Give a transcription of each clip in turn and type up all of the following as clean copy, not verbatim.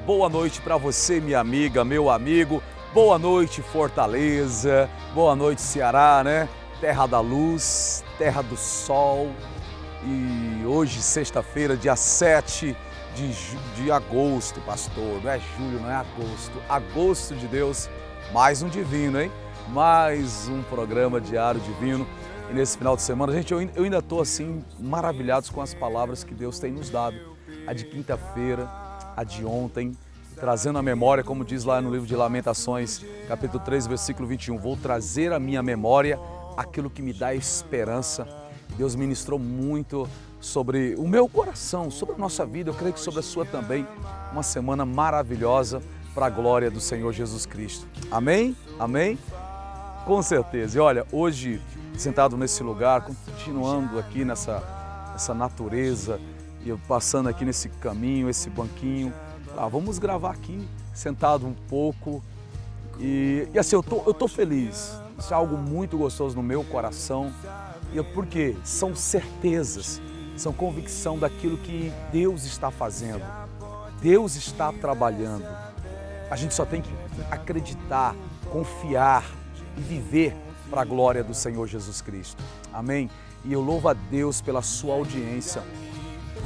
boa noite para você, minha amiga, meu amigo. Boa noite, Fortaleza. Boa noite, Ceará, né? Terra da luz, terra do sol. E hoje, sexta-feira, dia 7 de agosto, pastor. Não é julho, não é agosto. Agosto de Deus, mais um divino, hein? Mais um programa diário divino. E nesse final de semana, gente, eu ainda estou assim, maravilhado com as palavras que Deus tem nos dado. A de quinta-feira, a de ontem, trazendo à memória, como diz lá no livro de Lamentações, capítulo 3, versículo 21. Vou trazer à minha memória aquilo que me dá esperança. Deus ministrou muito sobre o meu coração, sobre a nossa vida, eu creio que sobre a sua também. Uma semana maravilhosa para a glória do Senhor Jesus Cristo. Amém? Amém? Com certeza. E olha, hoje, sentado nesse lugar, continuando aqui nessa natureza, e eu passando aqui nesse caminho, esse banquinho, vamos gravar aqui, sentado um pouco. E assim, eu tô feliz. Isso é algo muito gostoso no meu coração. Porque são certezas, são convicção daquilo que Deus está fazendo. Deus está trabalhando. A gente só tem que acreditar, confiar e viver para a glória do Senhor Jesus Cristo. Amém? E eu louvo a Deus pela sua audiência.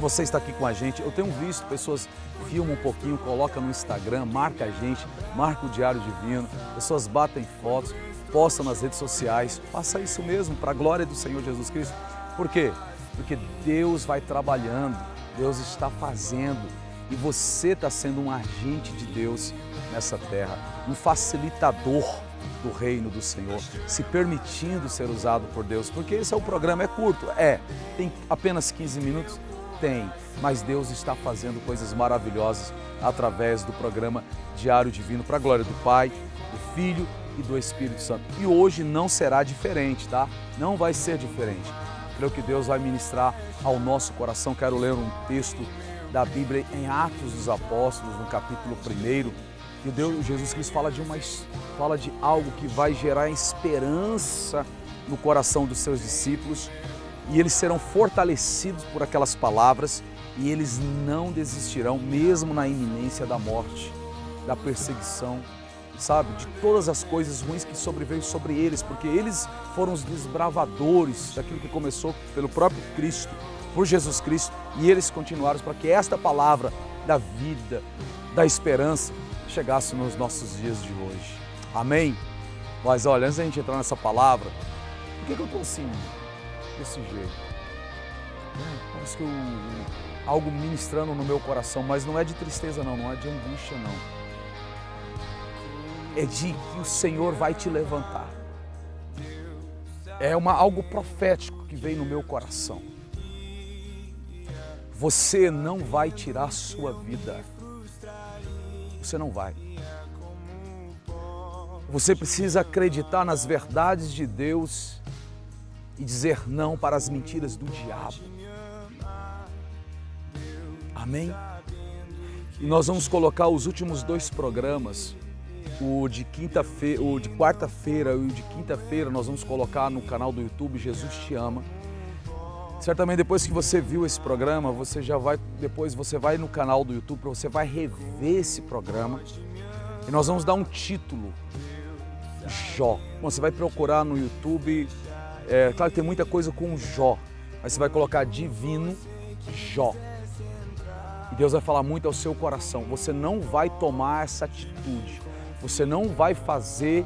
Você está aqui com a gente. Eu tenho visto pessoas filmam um pouquinho, coloca no Instagram, marca a gente, marca o Diário Divino. Pessoas batem fotos, postam nas redes sociais. Faça isso mesmo para a glória do Senhor Jesus Cristo. Por quê? Porque Deus vai trabalhando, Deus está fazendo e você está sendo um agente de Deus nessa terra, um facilitador do reino do Senhor, se permitindo ser usado por Deus, porque esse é o programa, é curto, tem apenas 15 minutos, mas Deus está fazendo coisas maravilhosas através do programa Diário Divino, para a glória do Pai, do Filho e do Espírito Santo. E hoje não será diferente, tá? Não vai ser diferente. Creio que Deus vai ministrar ao nosso coração. Quero ler um texto da Bíblia em Atos dos Apóstolos, no capítulo 1, que Jesus Cristo fala de algo que vai gerar esperança no coração dos seus discípulos, e eles serão fortalecidos por aquelas palavras, e eles não desistirão, mesmo na iminência da morte, da perseguição, sabe, de todas as coisas ruins que sobreveio sobre eles, porque eles foram os desbravadores daquilo que começou pelo próprio Cristo, por Jesus Cristo, e eles continuaram para que esta palavra da vida, da esperança, chegasse nos nossos dias de hoje. Amém? Mas olha, antes da gente entrar nessa palavra, por que eu estou assim, desse jeito? Parece que algo ministrando no meu coração, mas não é de tristeza não é de angústia não. É de que o Senhor vai te levantar. É algo profético que veio no meu coração. Você não vai tirar a sua vida. Você não vai. Você precisa acreditar nas verdades de Deus e dizer não para as mentiras do diabo. Amém? E nós vamos colocar os últimos 2 programas, o de quarta-feira e o de quinta-feira, nós vamos colocar no canal do YouTube Jesus Te Ama. Certamente depois que você viu esse programa, depois você vai no canal do YouTube, você vai rever esse programa e nós vamos dar um título, Jó. Bom, você vai procurar no YouTube, claro que tem muita coisa com Jó, mas você vai colocar Divino Jó. E Deus vai falar muito ao seu coração. Você não vai tomar essa atitude, você não vai fazer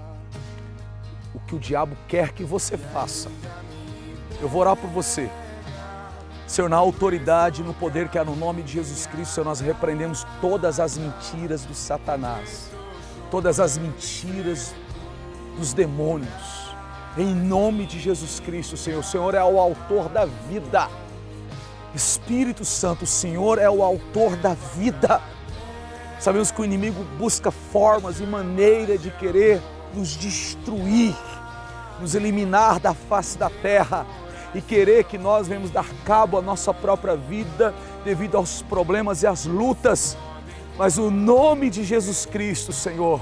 o que o diabo quer que você faça. Eu vou orar por você. Senhor, na autoridade, no poder que há no nome de Jesus Cristo, Senhor, nós repreendemos todas as mentiras do Satanás, todas as mentiras dos demônios, em nome de Jesus Cristo, Senhor. O Senhor é o autor da vida. Espírito Santo, o Senhor é o autor da vida. Sabemos que o inimigo busca formas e maneira de querer nos destruir, nos eliminar da face da terra e querer que nós venhamos dar cabo à nossa própria vida devido aos problemas e às lutas. Mas o nome de Jesus Cristo, Senhor,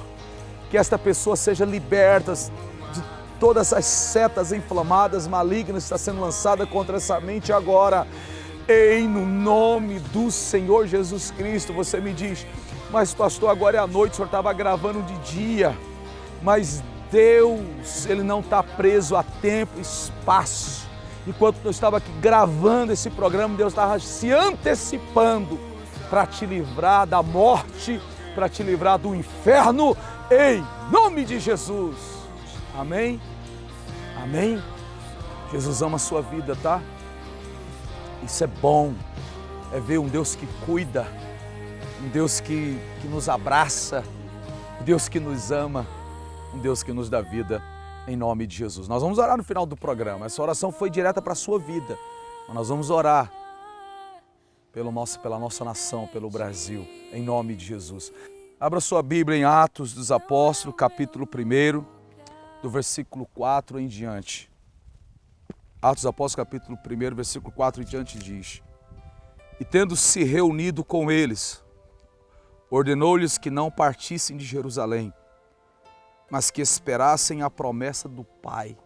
que esta pessoa seja liberta de todas as setas inflamadas, malignas, que está sendo lançada contra essa mente agora. No nome do Senhor Jesus Cristo, você me diz Mas pastor, agora é à noite, o senhor estava gravando de dia. Mas Deus, Ele não está preso a tempo e espaço. Enquanto eu estava aqui gravando esse programa, Deus estava se antecipando para te livrar da morte, para te livrar do inferno, em nome de Jesus. Amém? Amém? Jesus ama a sua vida, tá? Isso é bom, é ver um Deus que cuida, um Deus que nos abraça, um Deus que nos ama, um Deus que nos dá vida, em nome de Jesus. Nós vamos orar no final do programa, essa oração foi direta para a sua vida, mas nós vamos orar pela nossa nação, pelo Brasil, em nome de Jesus. Abra sua Bíblia em Atos dos Apóstolos, capítulo 1, do versículo 4 em diante. Atos dos Apóstolos, capítulo 1, versículo 4 em diante diz: E tendo se reunido com eles, ordenou-lhes que não partissem de Jerusalém, mas que esperassem a promessa do Pai.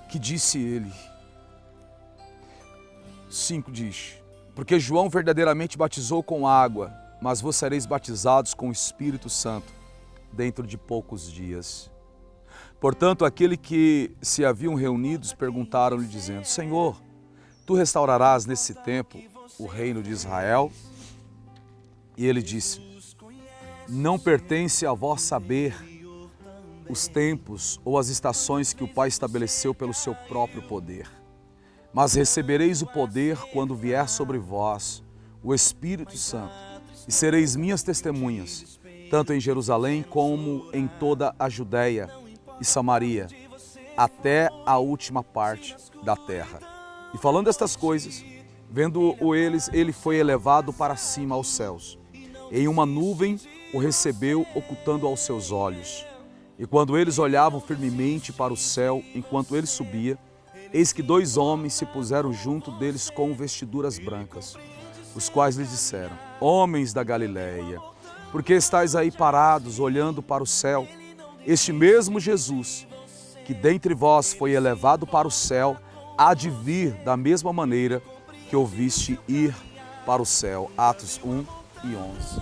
Que disse ele? 5 diz: Porque João verdadeiramente batizou com água, mas vós sereis batizados com o Espírito Santo dentro de poucos dias. Portanto, aquele que se haviam reunidos perguntaram-lhe, dizendo: Senhor, tu restaurarás nesse tempo o reino de Israel? E ele disse: Não pertence a vós saber os tempos ou as estações que o Pai estabeleceu pelo seu próprio poder. Mas recebereis o poder quando vier sobre vós o Espírito Santo, e sereis minhas testemunhas, tanto em Jerusalém como em toda a Judéia e Samaria, até a última parte da terra. E falando estas coisas, vendo-o eles, ele foi elevado para cima aos céus. Em uma nuvem o recebeu, ocultando aos seus olhos. E quando eles olhavam firmemente para o céu, enquanto ele subia, eis que 2 homens se puseram junto deles com vestiduras brancas, os quais lhes disseram: Homens da Galileia, por que estáis aí parados, olhando para o céu? Este mesmo Jesus, que dentre vós foi elevado para o céu, há de vir da mesma maneira que o viste ir para o céu. Atos 1 e 11.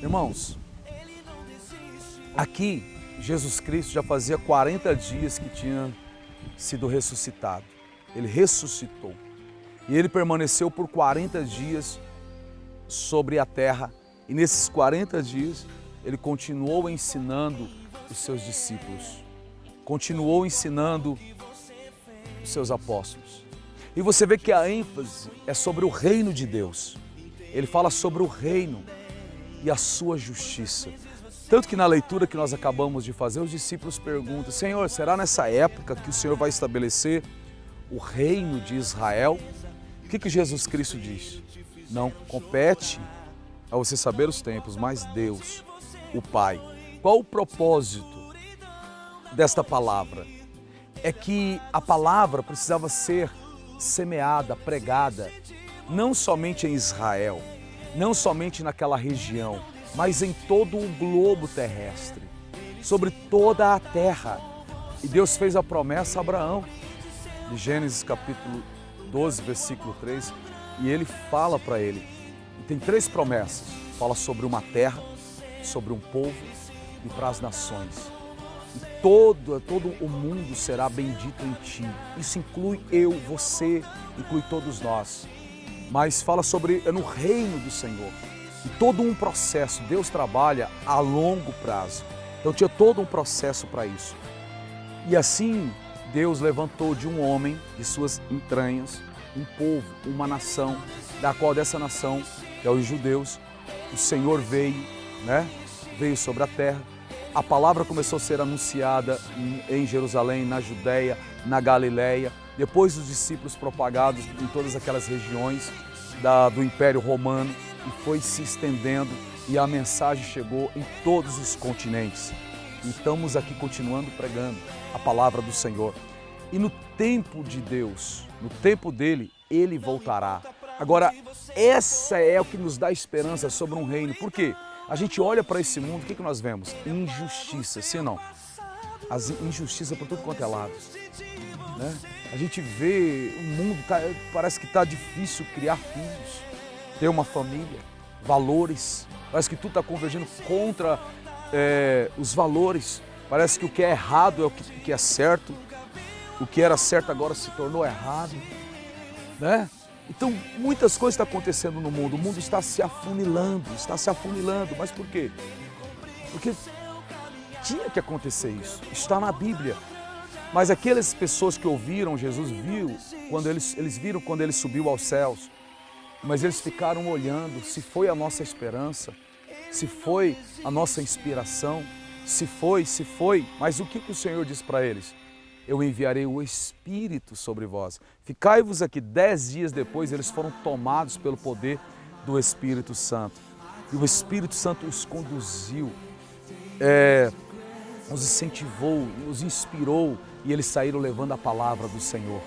Irmãos, aqui Jesus Cristo já fazia 40 dias que tinha sido ressuscitado. Ele ressuscitou. E ele permaneceu por 40 dias sobre a terra. E nesses 40 dias, ele continuou ensinando os seus discípulos. Continuou ensinando os seus apóstolos. E você vê que a ênfase é sobre o reino de Deus. Ele fala sobre o reino e a sua justiça. Tanto que na leitura que nós acabamos de fazer, os discípulos perguntam: Senhor, será nessa época que o Senhor vai estabelecer o reino de Israel? O que Jesus Cristo diz? Não compete a você saber os tempos, mas Deus, o Pai. Qual o propósito desta palavra? É que a palavra precisava ser semeada, pregada, não somente em Israel, não somente naquela região, mas em todo o globo terrestre, sobre toda a terra. E Deus fez a promessa a Abraão, de Gênesis capítulo 12, versículo 3, e ele fala para ele, e tem 3 promessas, fala sobre uma terra, sobre um povo e para as nações. E todo o mundo será bendito em ti. Isso inclui eu, você, inclui todos nós. Mas fala sobre no reino do Senhor. E todo um processo, Deus trabalha a longo prazo. Então tinha todo um processo para isso. E assim Deus levantou de um homem, de suas entranhas, um povo, uma nação, da qual dessa nação, que é os judeus, o Senhor veio, veio sobre a terra. A palavra começou a ser anunciada em Jerusalém, na Judéia, na Galileia, depois os discípulos propagados em todas aquelas regiões do Império Romano, e foi se estendendo, e a mensagem chegou em todos os continentes. E estamos aqui continuando pregando a palavra do Senhor. E no tempo de Deus, no tempo dele, ele voltará. Agora, essa é o que nos dá esperança sobre um reino. Por quê? A gente olha para esse mundo, o que nós vemos? Injustiça, sim ou não? As injustiças por tudo quanto é lado. Né? A gente vê o mundo, parece que está difícil criar filhos, ter uma família. valores. Parece que tudo está convergindo contra os valores. Parece que o que é errado é o que é certo. O que era certo agora se tornou errado, né? Então, muitas coisas estão acontecendo no mundo. O mundo está se afunilando. Mas por quê? Porque tinha que acontecer isso. Está na Bíblia. Mas aquelas pessoas que ouviram, Jesus viu, quando eles viram quando ele subiu aos céus. Mas eles ficaram olhando se foi a nossa esperança, se foi a nossa inspiração, se foi. Mas o que o Senhor disse para eles? Eu enviarei o Espírito sobre vós. Ficai-vos aqui. 10 dias depois, eles foram tomados pelo poder do Espírito Santo. E o Espírito Santo os conduziu, os incentivou, os inspirou, e eles saíram levando a palavra do Senhor.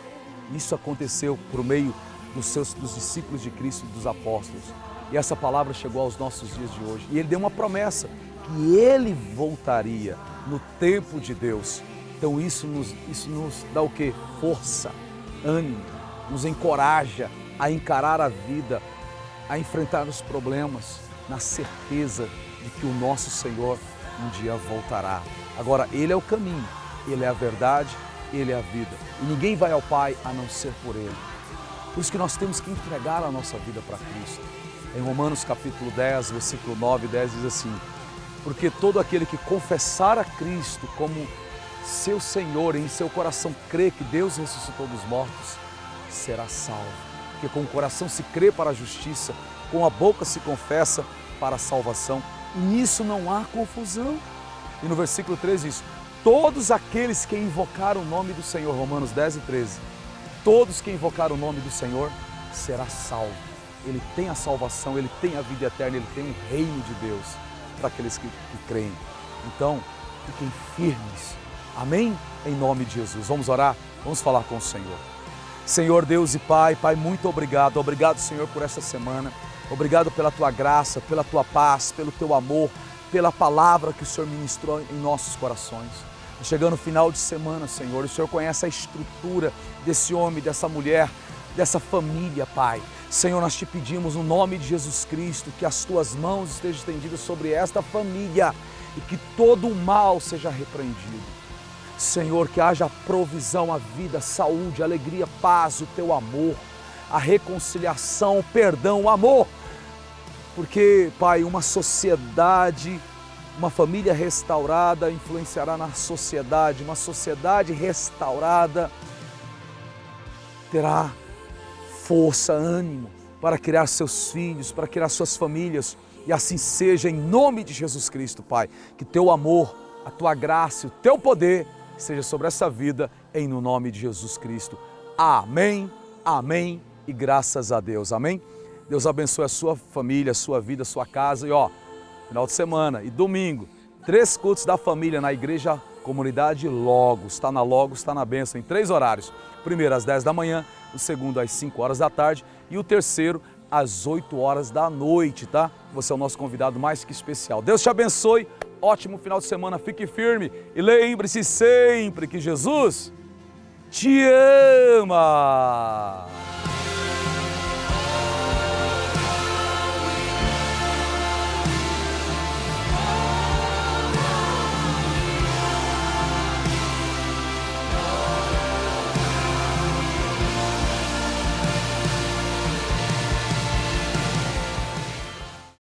Isso aconteceu por meio dos discípulos de Cristo e dos apóstolos. E essa palavra chegou aos nossos dias de hoje. E ele deu uma promessa, que ele voltaria no tempo de Deus. Então isso nos dá o quê? Força, ânimo, nos encoraja a encarar a vida, a enfrentar os problemas, na certeza de que o nosso Senhor um dia voltará. Agora, Ele é o caminho, Ele é a verdade, Ele é a vida. E ninguém vai ao Pai a não ser por Ele. Por isso que nós temos que entregar a nossa vida para Cristo. Em Romanos capítulo 10, versículo 9 e 10 diz assim: porque todo aquele que confessar a Cristo como seu Senhor e em seu coração crê que Deus ressuscitou dos mortos, será salvo. Porque com o coração se crê para a justiça, com a boca se confessa para a salvação. E nisso não há confusão. E no versículo 13 diz: todos aqueles que invocaram o nome do Senhor, Romanos 10 e 13, todos que invocaram o nome do Senhor será salvo. Ele tem a salvação, ele tem a vida eterna, ele tem um reino de Deus para aqueles que creem. Então, fiquem firmes. Amém? Em nome de Jesus. Vamos orar? Vamos falar com o Senhor. Senhor Deus e Pai, muito obrigado. Obrigado, Senhor, por esta semana. Obrigado pela Tua graça, pela Tua paz, pelo Teu amor, pela palavra que o Senhor ministrou em nossos corações. Chegando no final de semana, Senhor, o Senhor conhece a estrutura desse homem, dessa mulher, dessa família, Pai. Senhor, nós te pedimos no nome de Jesus Cristo que as Tuas mãos estejam estendidas sobre esta família e que todo o mal seja repreendido. Senhor, que haja provisão, a vida, saúde, alegria, paz, o Teu amor, a reconciliação, o perdão, o amor. Porque, Pai, uma sociedade, uma família restaurada influenciará na sociedade. Uma sociedade restaurada terá força, ânimo para criar seus filhos, para criar suas famílias. E assim seja, em nome de Jesus Cristo, Pai. Que Teu amor, a Tua graça, o Teu poder seja sobre essa vida, em no nome de Jesus Cristo. Amém, amém e graças a Deus. Amém? Deus abençoe a sua família, a sua vida, a sua casa. E final de semana e domingo, 3 cultos da família na Igreja Comunidade Logos. Está na Logos, está na bênção, em 3 horários. O primeiro às 10 da manhã, o segundo às 5 horas da tarde e o terceiro às 8 horas da noite, tá? Você é o nosso convidado mais que especial. Deus te abençoe. Ótimo final de semana, fique firme e lembre-se sempre que Jesus te ama!